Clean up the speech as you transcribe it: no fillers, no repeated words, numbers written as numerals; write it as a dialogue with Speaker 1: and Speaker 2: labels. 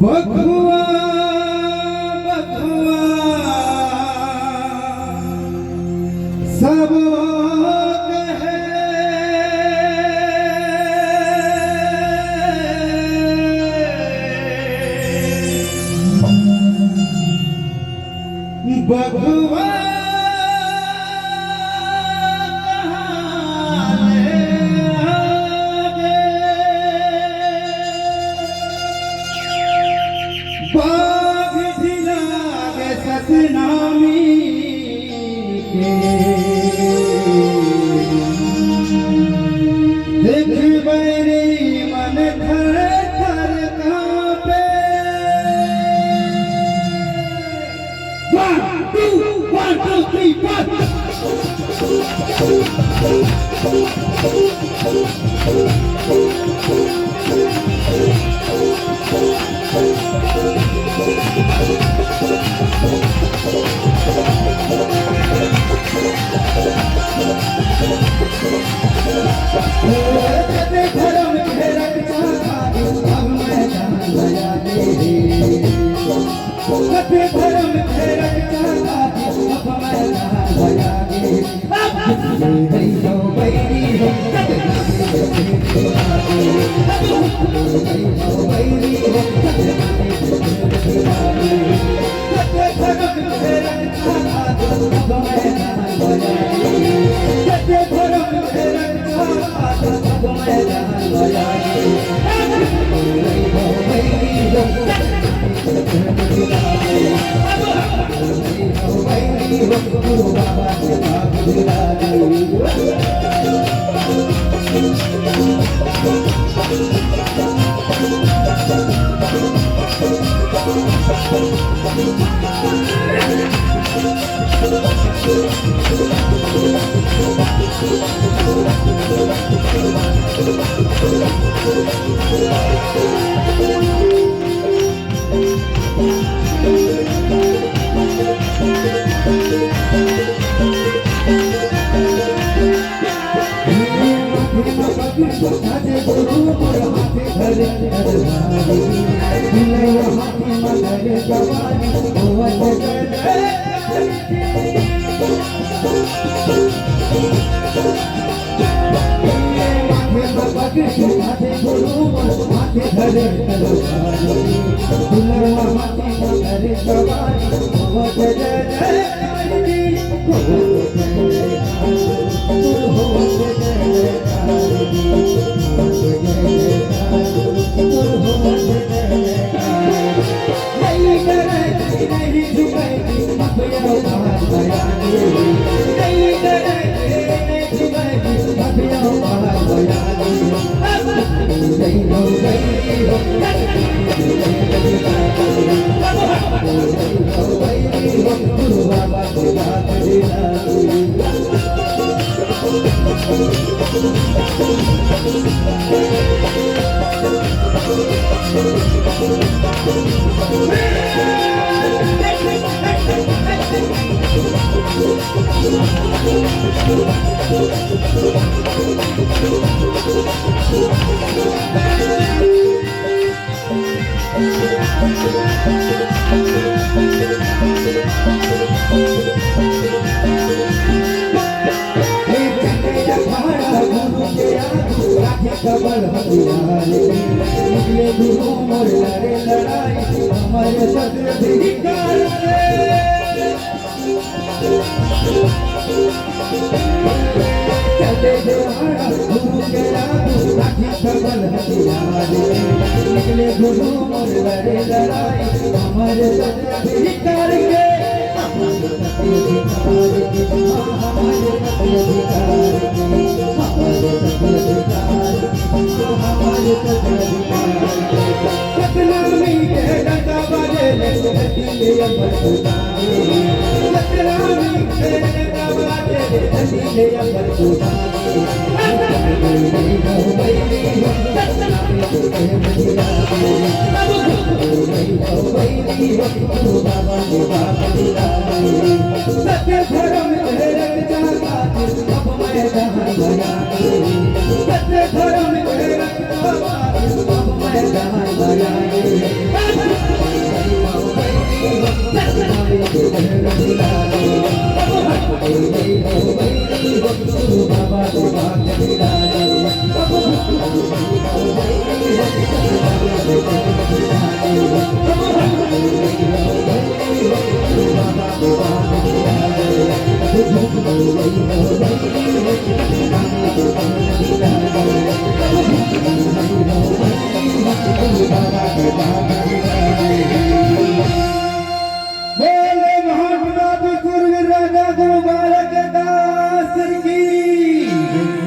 Speaker 1: बखुआ बखुआ सब कहे बखुआ सतनामी के देख मेरी मन थर थर कांपे 1 2 3 खबर कल हथियार निकले गुरु मोर लड़े लड़ाई हमारे सत्य अधिकार के हमारे सत्य अधिकार के हमारे सत्य अधिकार के हमारे सत्य अधिकार हमारे सत्य अधिकार सतनामी के डंका बजे ले दिले अमर खुदानी सतनामी के डंका बजे ले दिले अमर खुदानी सत्य धर्म रख जाता अब मैं जहाँ गया सत्य धर्म रख जाता अब मैं जहाँ गया बाबा